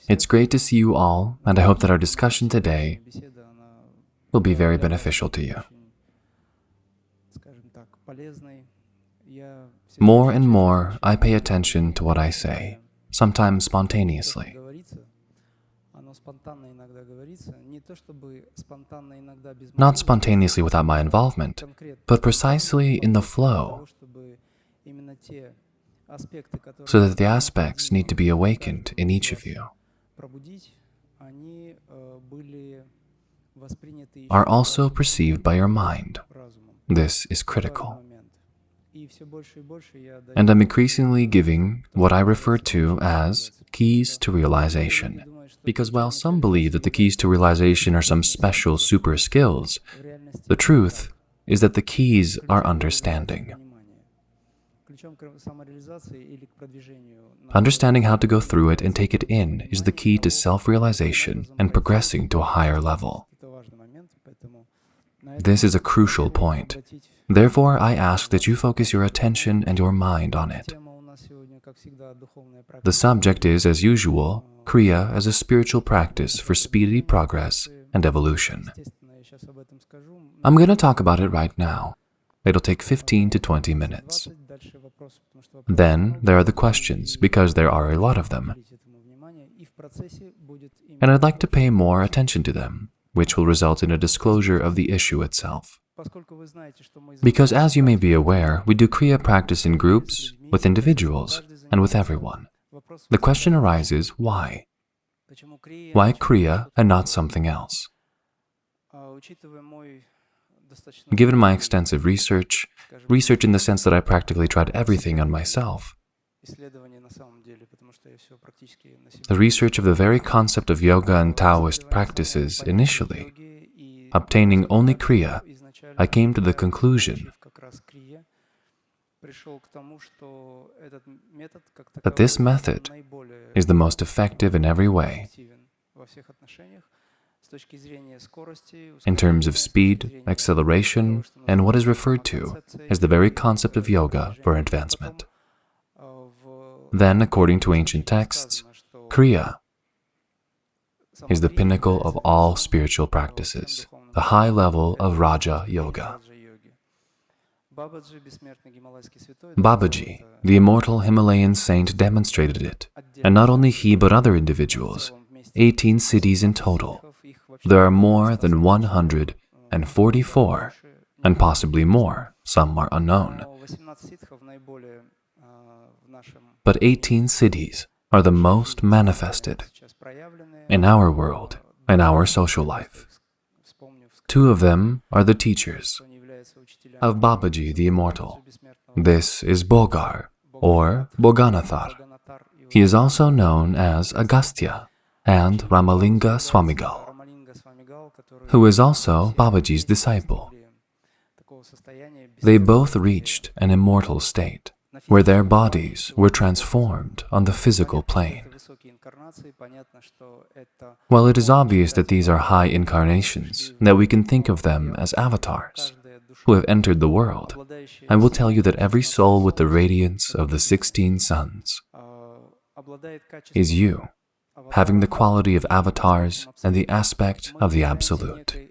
It's great to see you all, and I hope that our discussion today will be very beneficial to you. More and more, I pay attention to what I say, sometimes spontaneously. Not spontaneously without my involvement, but precisely in the flow, so that the aspects need to be awakened in each of you are also perceived by your mind. This is critical. And I'm increasingly giving what I refer to as keys to realization. Because while some believe that the keys to realization are some special super skills, the truth is that the keys are understanding. Understanding how to go through it and take it in is the key to self-realization and progressing to a higher level. This is a crucial point. Therefore, I ask that you focus your attention and your mind on it. The subject is, as usual, Kriya as a spiritual practice for speedy progress and evolution. I'm going to talk about it right now. It'll take 15 to 20 minutes. Then there are the questions, because there are a lot of them. And I'd like to pay more attention to them, which will result in a disclosure of the issue itself. Because as you may be aware, we do Kriya practice in groups, with individuals, and with everyone. The question arises, why? Why Kriya and not something else? Given my extensive research in the sense that I practically tried everything on myself, the research of the very concept of yoga and Taoist practices initially, obtaining only Kriya, I came to the conclusion that this method is the most effective in every way, in terms of speed, acceleration, and what is referred to as the very concept of yoga for advancement. Then, according to ancient texts, Kriya is the pinnacle of all spiritual practices, the high level of Raja Yoga. Babaji, the immortal Himalayan saint, demonstrated it, and not only he but other individuals, 18 cities in total. There are more than 144, and possibly more, some are unknown. But 18 cities are the most manifested in our world, in our social life. 2 of them are the teachers of Babaji the Immortal. This is Bogar, or Boganathar. He is also known as Agastya and Ramalinga Swamigal, who is also Babaji's disciple. They both reached an immortal state, where their bodies were transformed on the physical plane. While it is obvious that these are high incarnations, that we can think of them as avatars who have entered the world, I will tell you that every soul with the radiance of the 16 suns is you, having the quality of avatars and the aspect of the Absolute.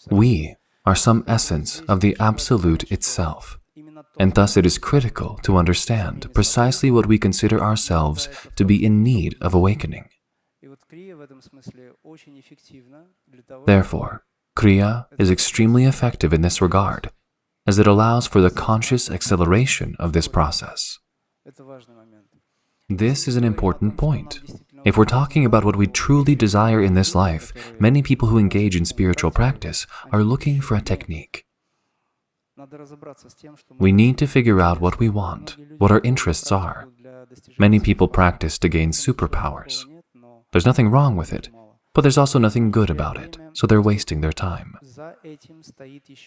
We are some essence of the Absolute itself, and thus it is critical to understand precisely what we consider ourselves to be in need of awakening. Therefore, Kriya is extremely effective in this regard, as it allows for the conscious acceleration of this process. This is an important point. If we're talking about what we truly desire in this life, many people who engage in spiritual practice are looking for a technique. We need to figure out what we want, what our interests are. Many people practice to gain superpowers. There's nothing wrong with it, but there's also nothing good about it, so they're wasting their time.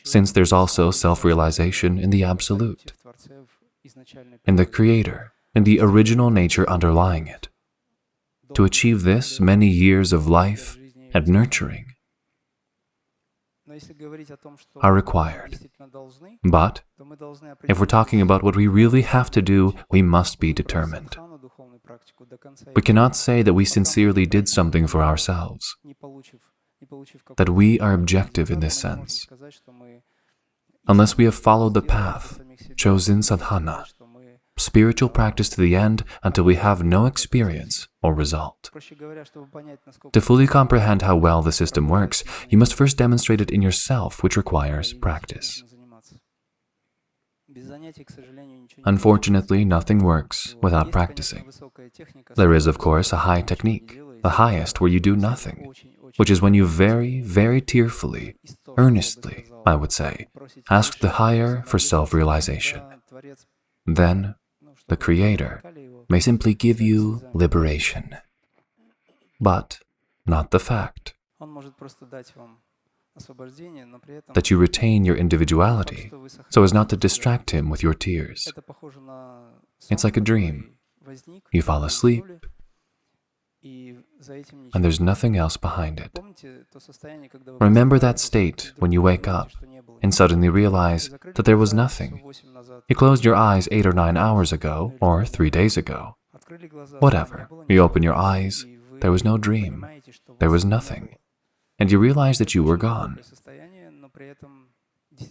Since there's also self-realization in the Absolute, in the Creator, in the original nature underlying it. To achieve this, many years of life and nurturing are required. But if we're talking about what we really have to do, we must be determined. We cannot say that we sincerely did something for ourselves, that we are objective in this sense, unless we have followed the path, chosen sadhana, spiritual practice to the end until we have no experience or result. To fully comprehend how well the system works, you must first demonstrate it in yourself, which requires practice. Unfortunately, nothing works without practicing. There is, of course, a high technique, the highest where you do nothing, which is when you very, very tearfully, earnestly, I would say, ask the higher for self-realization. Then, the Creator may simply give you liberation, but not the fact that you retain your individuality so as not to distract Him with your tears. It's like a dream. You fall asleep, and there's nothing else behind it. Remember that state when you wake up and suddenly realize that there was nothing. You closed your eyes 8 or 9 hours ago, or 3 days ago. Whatever. You open your eyes, there was no dream, there was nothing. And you realize that you were gone.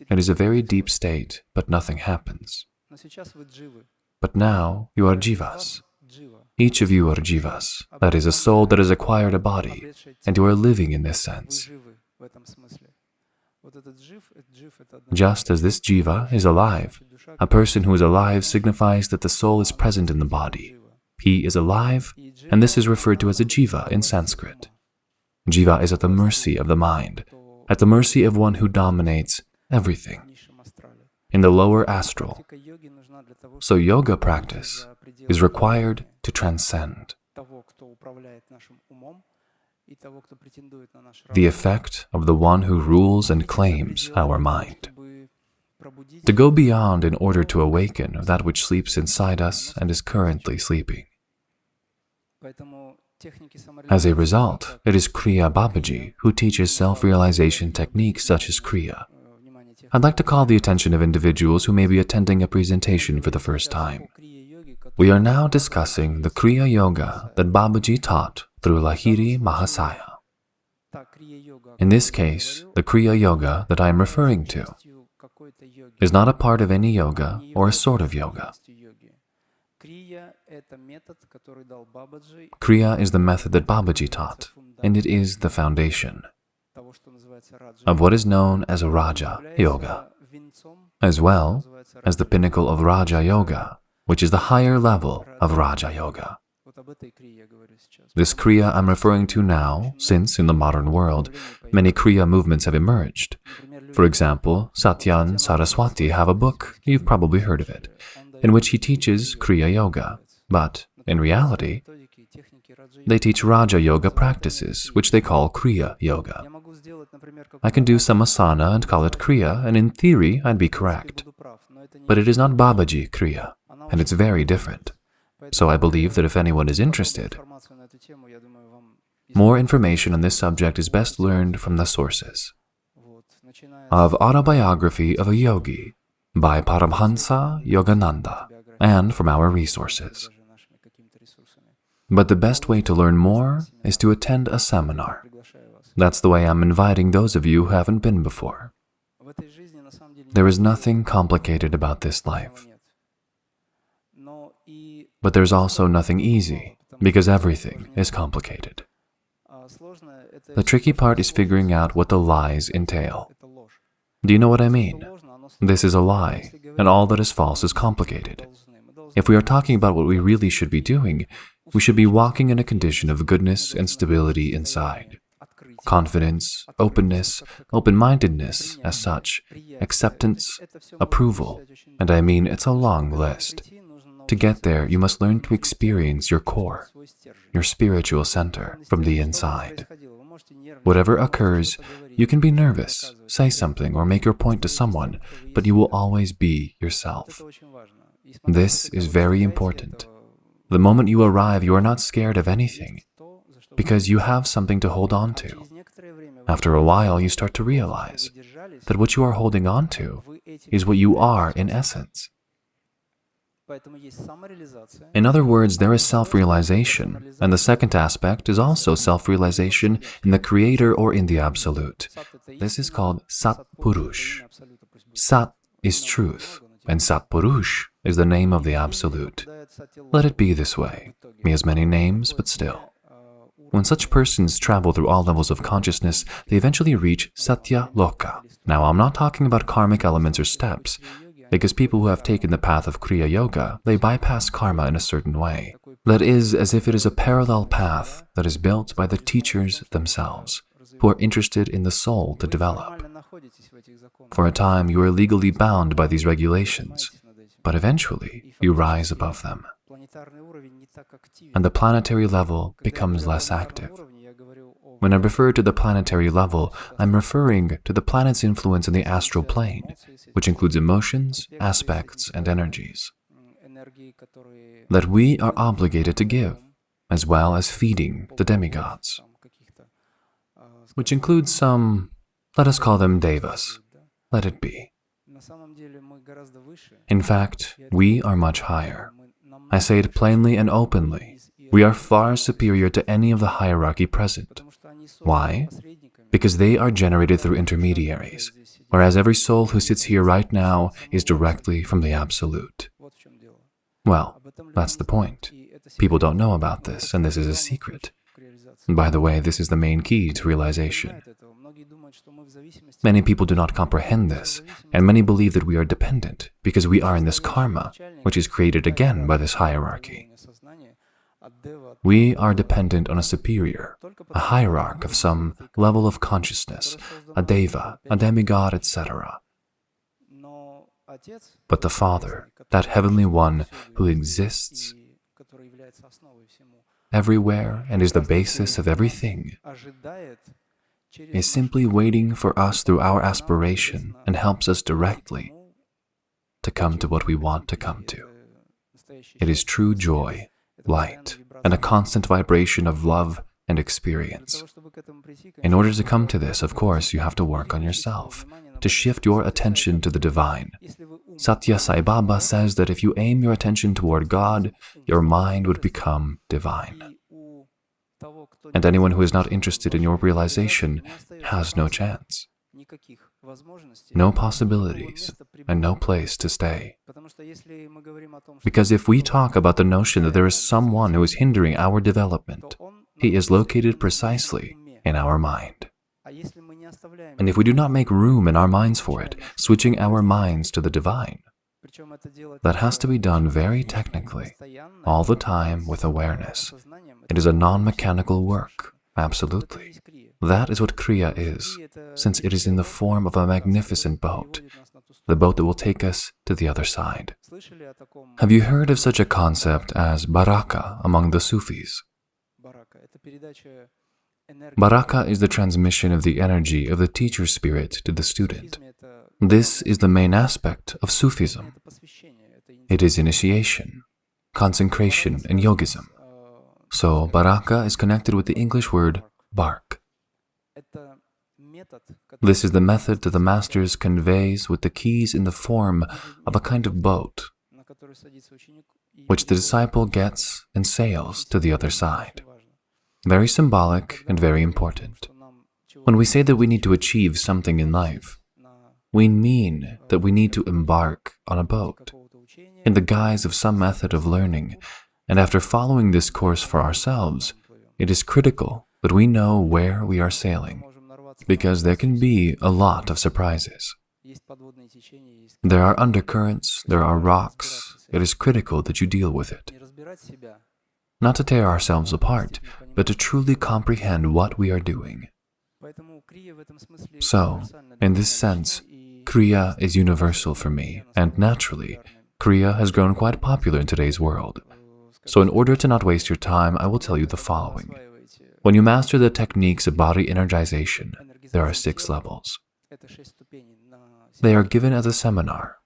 It is a very deep state, but nothing happens. But now you are jivas. Each of you are jivas, that is, a soul that has acquired a body, and you are living in this sense. Just as this jiva is alive, a person who is alive signifies that the soul is present in the body. He is alive, and this is referred to as a jiva in Sanskrit. Jiva is at the mercy of the mind, at the mercy of one who dominates everything, in the lower astral. So yoga practice is required to transcend. The effect of the one who rules and claims our mind. To go beyond in order to awaken that which sleeps inside us and is currently sleeping. As a result, it is Kriya Babaji who teaches self-realization techniques such as Kriya. I'd like to call the attention of individuals who may be attending a presentation for the first time. We are now discussing the Kriya Yoga that Babaji taught through Lahiri Mahasaya. In this case, the Kriya Yoga that I am referring to is not a part of any yoga or a sort of yoga. Kriya is the method that Babaji taught, and it is the foundation of what is known as Raja Yoga, as well as the pinnacle of Raja Yoga, which is the higher level of Raja Yoga. This Kriya I'm referring to now, since in the modern world, many Kriya movements have emerged. For example, Satyan Saraswati have a book, you've probably heard of it, in which he teaches Kriya Yoga, but in reality, they teach Raja Yoga practices, which they call Kriya Yoga. I can do some asana and call it Kriya, and in theory, I'd be correct. But it is not Babaji Kriya, and it's very different. So I believe that if anyone is interested, more information on this subject is best learned from the sources of Autobiography of a Yogi by Paramhansa Yogananda, and from our resources. But the best way to learn more is to attend a seminar. That's the way I'm inviting those of you who haven't been before. There is nothing complicated about this life. But there's also nothing easy, because everything is complicated. The tricky part is figuring out what the lies entail. Do you know what I mean? This is a lie, and all that is false is complicated. If we are talking about what we really should be doing, we should be walking in a condition of goodness and stability inside. Confidence, openness, open-mindedness as such, acceptance, approval, and I mean it's a long list. To get there, you must learn to experience your core, your spiritual center from the inside. Whatever occurs, you can be nervous, say something, or make your point to someone, but you will always be yourself. This is very important. The moment you arrive, you are not scared of anything, because you have something to hold on to. After a while, you start to realize that what you are holding on to is what you are in essence. In other words, there is self-realization, and the second aspect is also self-realization in the Creator or in the Absolute. This is called Sat Purush. Sat is truth, and Sat Purush is the name of the Absolute. Let it be this way. He has many names, but still. When such persons travel through all levels of consciousness, they eventually reach Satya Loka. Now, I'm not talking about karmic elements or steps, because people who have taken the path of Kriya Yoga, they bypass karma in a certain way. That is, as if it is a parallel path that is built by the teachers themselves, who are interested in the soul to develop. For a time, you are legally bound by these regulations, but eventually, you rise above them. And the planetary level becomes less active. When I refer to the planetary level, I'm referring to the planet's influence in the astral plane, which includes emotions, aspects, and energies that we are obligated to give, as well as feeding the demigods, which includes some, let us call them devas. Let it be. In fact, we are much higher. I say it plainly and openly. We are far superior to any of the hierarchy present. Why? Because they are generated through intermediaries, whereas every soul who sits here right now is directly from the Absolute. Well, that's the point. People don't know about this, and this is a secret. By the way, this is the main key to realization. Many people do not comprehend this, and many believe that we are dependent because we are in this karma, which is created again by this hierarchy. We are dependent on a superior, a hierarch of some level of consciousness, a deva, a demigod, etc. But the Father, that heavenly one who exists everywhere and is the basis of everything, is simply waiting for us through our aspiration and helps us directly to come to what we want to come to. It is true joy, light, and a constant vibration of love and experience. In order to come to this, of course, you have to work on yourself, to shift your attention to the divine. Satya Sai Baba says that if you aim your attention toward God, your mind would become divine. And anyone who is not interested in your realization has no chance, no possibilities, and no place to stay. Because if we talk about the notion that there is someone who is hindering our development, he is located precisely in our mind. And if we do not make room in our minds for it, switching our minds to the divine, that has to be done very technically, all the time with awareness. It is a non-mechanical work, absolutely. That is what Kriya is, since it is in the form of a magnificent boat, the boat that will take us to the other side. Have you heard of such a concept as baraka among the Sufis? Baraka is the transmission of the energy of the teacher spirit to the student. This is the main aspect of Sufism. It is initiation, consecration, and yogism. So, baraka is connected with the English word bark. This is the method that the Masters conveys with the keys in the form of a kind of boat, which the disciple gets and sails to the other side. Very symbolic and very important. When we say that we need to achieve something in life, we mean that we need to embark on a boat in the guise of some method of learning, and after following this course for ourselves, it is critical that we know where we are sailing, because there can be a lot of surprises. There are undercurrents, there are rocks. It is critical that you deal with it. Not to tear ourselves apart, but to truly comprehend what we are doing. So, in this sense, Kriya is universal for me, and naturally, Kriya has grown quite popular in today's world. So in order to not waste your time, I will tell you the following. When you master the techniques of body energization, there are 6 levels. They are given as a seminar.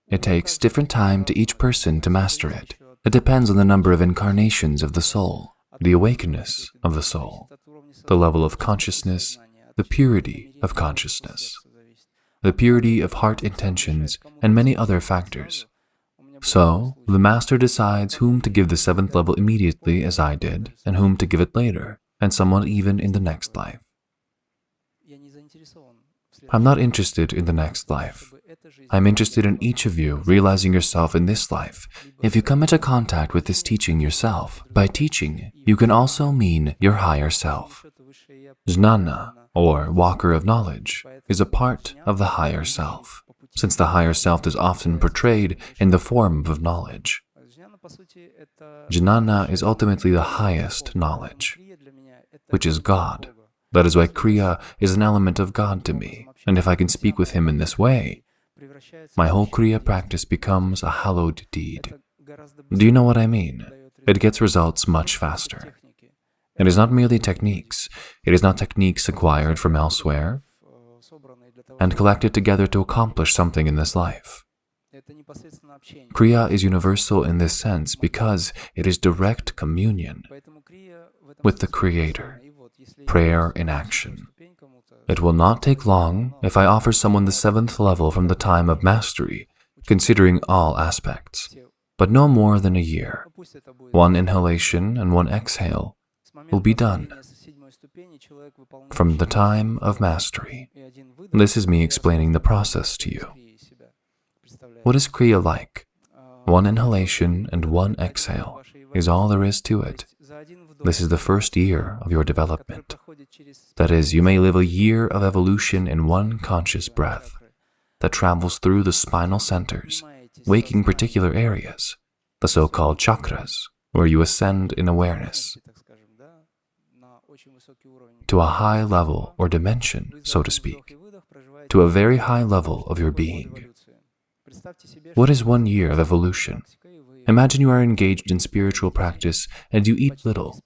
It takes different time to each person to master it. It depends on the number of incarnations of the soul, the awakeness of the soul, the level of consciousness, the purity of consciousness, the purity of heart intentions, and many other factors. So, the Master decides whom to give the 7th level immediately, as I did, and whom to give it later, and somewhat even in the next life. I'm not interested in the next life. I'm interested in each of you realizing yourself in this life. If you come into contact with this teaching yourself, by teaching, you can also mean your higher self. Jnana, or walker of knowledge, is a part of the higher self, since the higher self is often portrayed in the form of knowledge. Jnana is ultimately the highest knowledge, which is God. That is why Kriya is an element of God to me, and if I can speak with Him in this way, my whole Kriya practice becomes a hallowed deed. Do you know what I mean? It gets results much faster. It is not merely techniques. It is not techniques acquired from elsewhere and collected together to accomplish something in this life. Kriya is universal in this sense because it is direct communion with the Creator, prayer in action. It will not take long if I offer someone the 7th level from the time of mastery, considering all aspects, but no more than a year. 1 inhalation and 1 exhale will be done from the time of mastery. This is me explaining the process to you. What is Kriya like? 1 inhalation and 1 exhale is all there is to it. This is the first year of your development. That is, you may live a year of evolution in 1 conscious breath that travels through the spinal centers, waking particular areas, the so-called chakras, where you ascend in awareness to a high level or dimension, so to speak, to a very high level of your being. What is 1 year of evolution? Imagine you are engaged in spiritual practice and you eat little,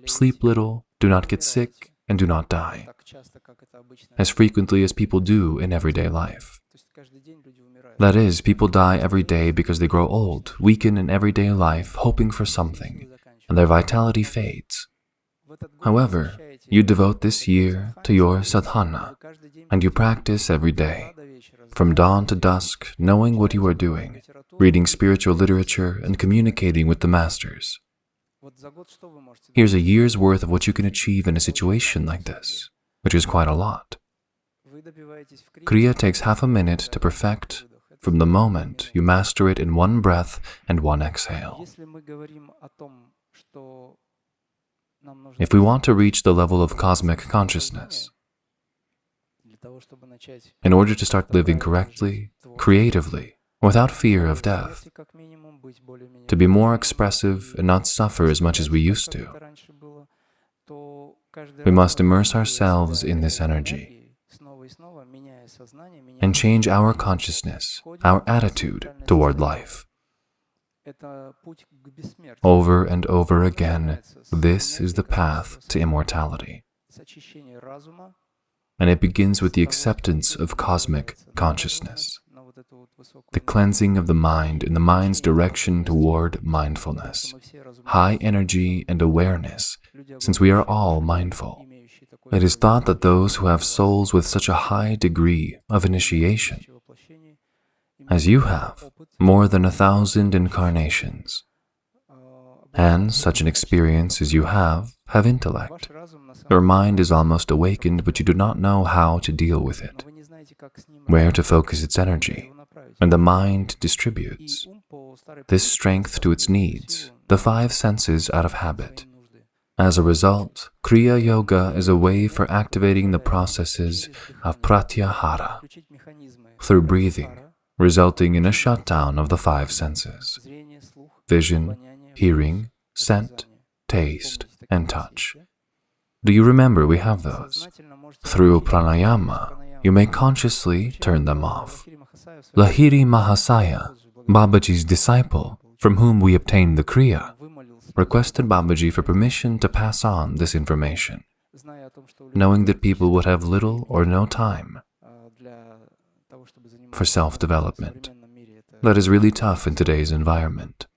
sleep little, do not get sick, and do not die, as frequently as people do in everyday life. That is, people die every day because they grow old, weaken in everyday life, hoping for something, and their vitality fades. However, you devote this year to your sadhana, and you practice every day, from dawn to dusk, knowing what you are doing, reading spiritual literature and communicating with the masters. Here's a year's worth of what you can achieve in a situation like this, which is quite a lot. Kriya takes half a minute to perfect from the moment you master it in 1 breath and 1 exhale. If we want to reach the level of cosmic consciousness, in order to start living correctly, creatively, without fear of death, to be more expressive and not suffer as much as we used to, we must immerse ourselves in this energy and change our consciousness, our attitude toward life. Over and over again, this is the path to immortality. And it begins with the acceptance of cosmic consciousness, the cleansing of the mind in the mind's direction toward mindfulness, high energy and awareness, since we are all mindful. It is thought that those who have souls with such a high degree of initiation, as you have, more than 1,000 incarnations, and such an experience as you have intellect. Your mind is almost awakened, but you do not know how to deal with it, where to focus its energy, and the mind distributes this strength to its needs, the 5 senses out of habit. As a result, Kriya Yoga is a way for activating the processes of pratyahara through breathing, resulting in a shutdown of the 5 senses: vision, hearing, scent, taste, and touch. Do you remember we have those? Through pranayama, you may consciously turn them off. Lahiri Mahasaya, Babaji's disciple, from whom we obtained the Kriya, requested Babaji for permission to pass on this information, knowing that people would have little or no time for self-development. That is really tough in today's environment.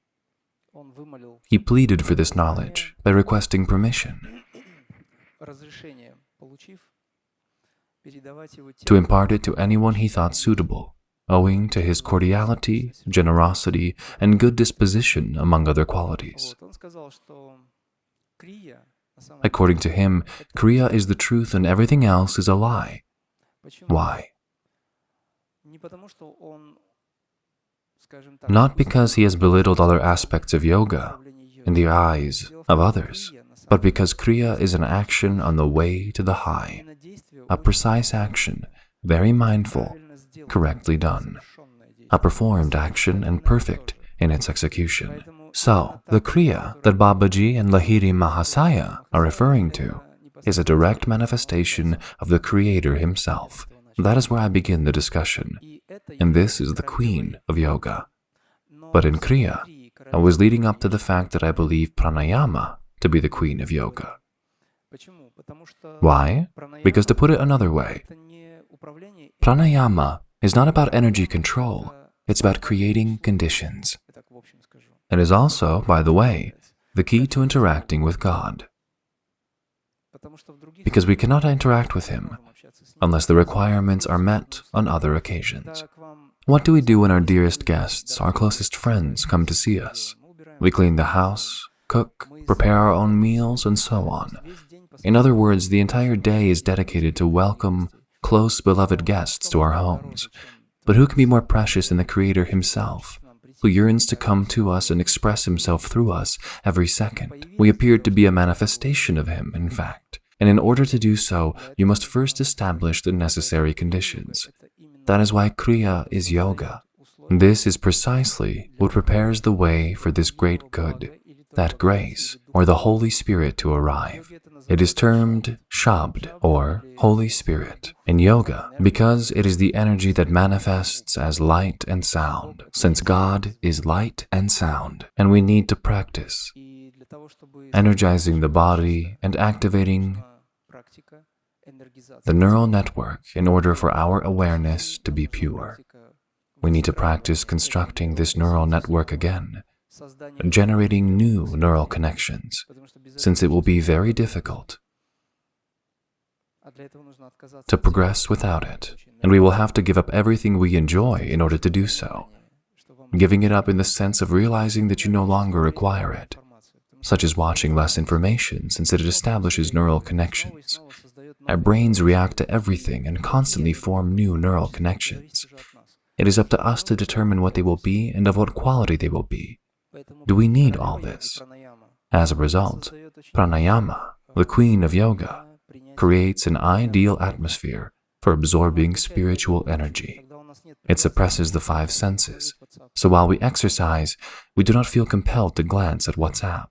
He pleaded for this knowledge by requesting permission to impart it to anyone he thought suitable. owing to his cordiality, generosity, and good disposition, among other qualities. According to him, Kriya is the truth and everything else is a lie. Why? Not because he has belittled other aspects of yoga in the eyes of others, but because Kriya is an action on the way to the high, a precise action, very mindful, correctly done, a performed action and perfect in its execution. So, the Kriya that Babaji and Lahiri Mahasaya are referring to is a direct manifestation of the Creator himself. That is where I begin the discussion, and this is the queen of yoga. But in Kriya, I was leading up to the fact that I believe Pranayama to be the queen of yoga. Why? Because to put it another way, Pranayama is not about energy control, it's about creating conditions. It is also, by the way, the key to interacting with God. Because we cannot interact with Him unless the requirements are met on other occasions. What do we do when our dearest guests, our closest friends, come to see us? We clean the house, cook, prepare our own meals, and so on. In other words, the entire day is dedicated to welcome close, beloved guests to our homes. But who can be more precious than the Creator himself, who yearns to come to us and express himself through us every second? We appear to be a manifestation of him, in fact. And in order to do so, you must first establish the necessary conditions. That is why Kriya is yoga. This is precisely what prepares the way for this great good, that grace, or the Holy Spirit to arrive. It is termed Shabd, or Holy Spirit, in yoga, because it is the energy that manifests as light and sound, since God is light and sound, and we need to practice, energizing the body and activating the neural network in order for our awareness to be pure. We need to practice constructing this neural network again, generating new neural connections, since it will be very difficult to progress without it, and we will have to give up everything we enjoy in order to do so. Giving it up in the sense of realizing that you no longer require it, such as watching less information since it establishes neural connections. Our brains react to everything and constantly form new neural connections. It is up to us to determine what they will be and of what quality they will be. Do we need all this? As a result, Pranayama, the queen of yoga, creates an ideal atmosphere for absorbing spiritual energy. It suppresses the five senses, so while we exercise, we do not feel compelled to glance at WhatsApp.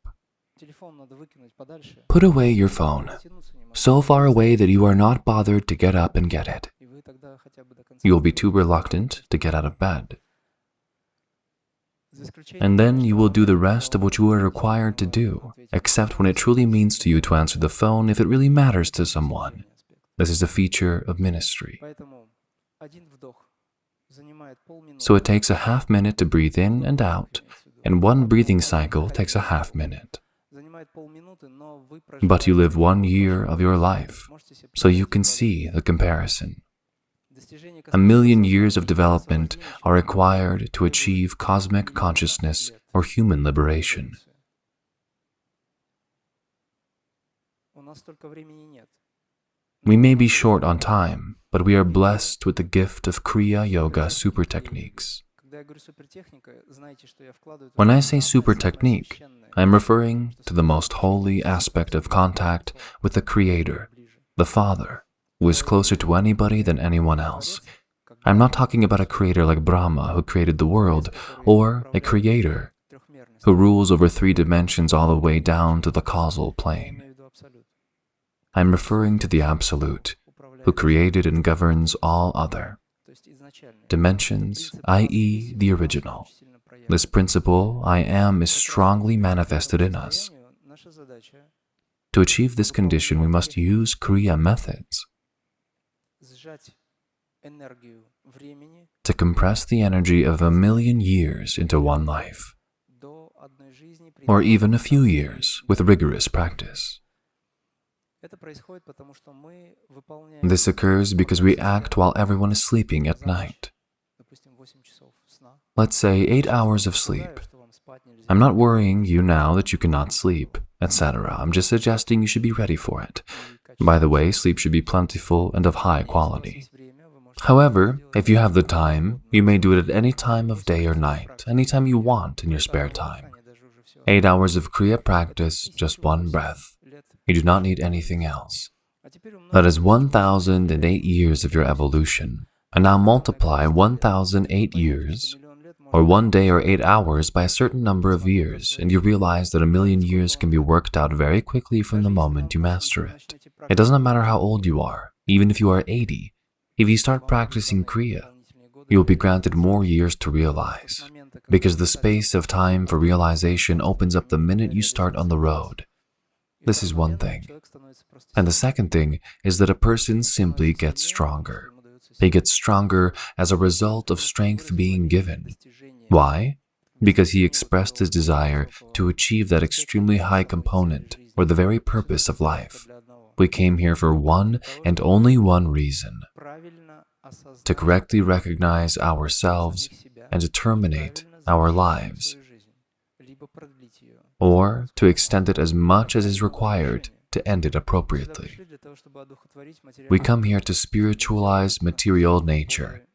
Put away your phone, so far away that you are not bothered to get up and get it. You will be too reluctant to get out of bed. And then you will do the rest of what you are required to do, except when it truly means to you to answer the phone if it really matters to someone. This is a feature of ministry. So it takes a half minute to breathe in and out, and one breathing cycle takes a half minute. But you live 1 year of your life, so you can see the comparison. 1,000,000 years of development are required to achieve cosmic consciousness or human liberation. We may be short on time, but we are blessed with the gift of Kriya Yoga super techniques. When I say super technique, I am referring to the most holy aspect of contact with the Creator, the Father, who is closer to anybody than anyone else. I'm not talking about a creator like Brahma who created the world, or a creator who rules over 3 dimensions all the way down to the causal plane. I'm referring to the Absolute, who created and governs all other dimensions, i.e. the original. This principle, I am, is strongly manifested in us. To achieve this condition, we must use Kriya methods to compress the energy of 1,000,000 years into one life, or even a few years with rigorous practice. This occurs because we act while everyone is sleeping at night. Let's say 8 hours of sleep. I'm not worrying you now that you cannot sleep, etc. I'm just suggesting you should be ready for it. By the way, sleep should be plentiful and of high quality. However, if you have the time, you may do it at any time of day or night, anytime you want in your spare time. 8 hours of Kriya practice, just one breath. You do not need anything else. That is 1,008 years of your evolution. And now multiply 1,008 years, or 1 day or 8 hours by a certain number of years, and you realize that 1,000,000 years can be worked out very quickly from the moment you master it. It does not matter how old you are, even if you are 80. If you start practicing Kriya, you will be granted more years to realize, because the space of time for realization opens up the minute you start on the road. This is one thing. And the second thing is that a person simply gets stronger. He gets stronger as a result of strength being given. Why? Because he expressed his desire to achieve that extremely high component, or the very purpose of life. We came here for one and only one reason: to correctly recognize ourselves and to terminate our lives, or to extend it as much as is required to end it appropriately. We come here to spiritualize material nature,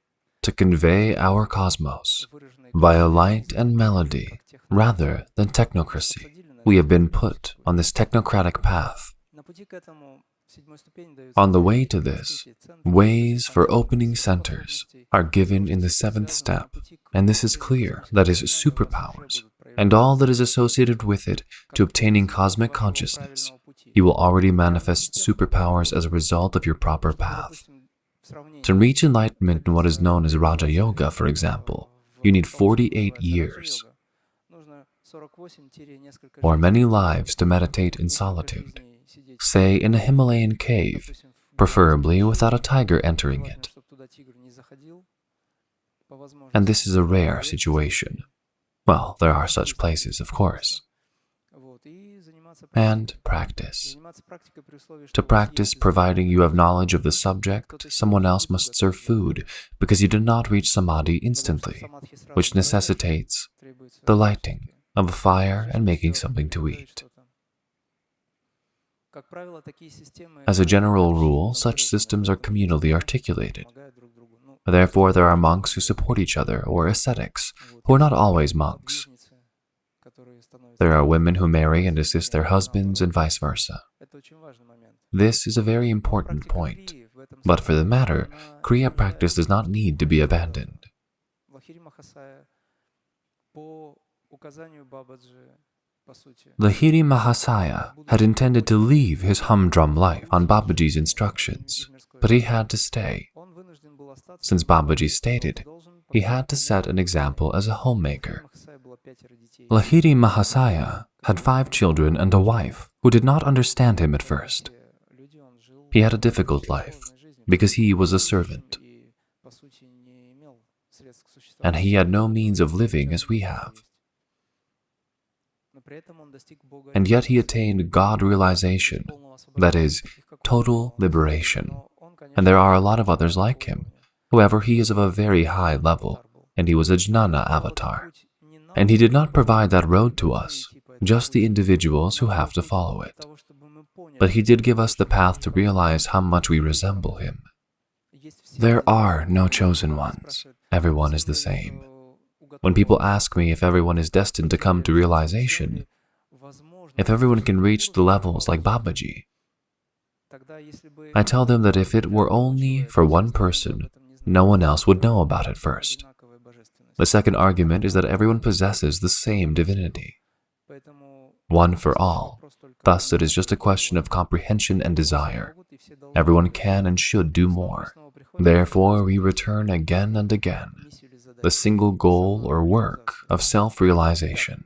to convey our cosmos via light and melody rather than technocracy. We have been put on this technocratic path. On the way to this, ways for opening centers are given in the 7th step, and this is clear, that is superpowers, and all that is associated with it to obtaining cosmic consciousness. You will already manifest superpowers as a result of your proper path. To reach enlightenment in what is known as Raja Yoga, for example, you need 48 years, or many lives to meditate in solitude, say in a Himalayan cave, preferably without a tiger entering it. And this is a rare situation. Well, there are such places, of course. And practice. To practice, providing you have knowledge of the subject, someone else must serve food, because you did not reach samadhi instantly, which necessitates the lighting of a fire and making something to eat. As a general rule, such systems are communally articulated. Therefore, there are monks who support each other, or ascetics, who are not always monks. There are women who marry and assist their husbands, and vice versa. This is a very important point, but for the matter, Kriya practice does not need to be abandoned. Lahiri Mahasaya had intended to leave his humdrum life on Babaji's instructions, but he had to stay. Since Babaji stated, he had to set an example as a homemaker. Lahiri Mahasaya had 5 children and a wife who did not understand him at first. He had a difficult life because he was a servant, and he had no means of living as we have. And yet he attained God realization, that is, total liberation. And there are a lot of others like him. However, he is of a very high level, and he was a jnana avatar. And he did not provide that road to us, just the individuals who have to follow it. But he did give us the path to realize how much we resemble him. There are no chosen ones. Everyone is the same. When people ask me if everyone is destined to come to realization, if everyone can reach the levels like Babaji, I tell them that if it were only for one person, no one else would know about it first. The second argument is that everyone possesses the same divinity, one for all. Thus, it is just a question of comprehension and desire. Everyone can and should do more. Therefore, we return again and again. The single goal or work of self-realization.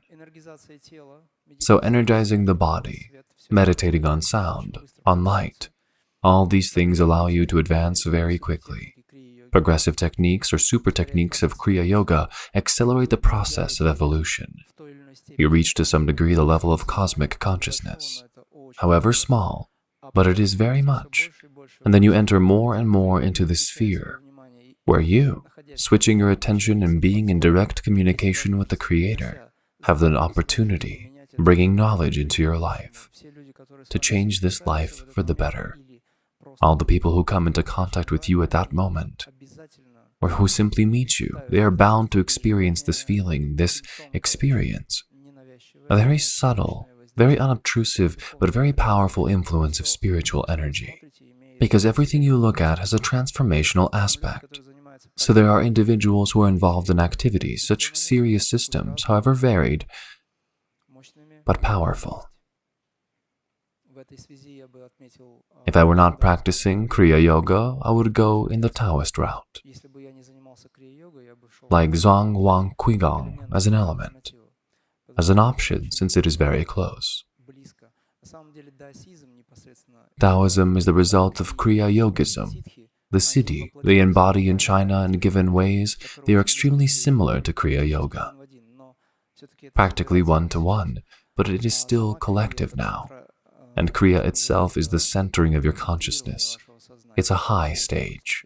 So energizing the body, meditating on sound, on light, all these things allow you to advance very quickly. Progressive techniques or super techniques of Kriya Yoga accelerate the process of evolution. You reach to some degree the level of cosmic consciousness, however small, but it is very much. And then you enter more and more into the sphere, where you switching your attention and being in direct communication with the Creator, have an opportunity, bringing knowledge into your life, to change this life for the better. All the people who come into contact with you at that moment, or who simply meet you, they are bound to experience this feeling, this experience, a very subtle, very unobtrusive, but very powerful influence of spiritual energy. Because everything you look at has a transformational aspect. So there are individuals who are involved in activities, such serious systems, however varied, but powerful. If I were not practicing Kriya Yoga, I would go in the Taoist route, like Zhuang Wang Qigong as an element, as an option since it is very close. Taoism is the result of Kriya Yogism. The siddhi they embody in China in given ways, they are extremely similar to Kriya Yoga. Practically one-to-one, but it is still collective now. And Kriya itself is the centering of your consciousness. It's a high stage.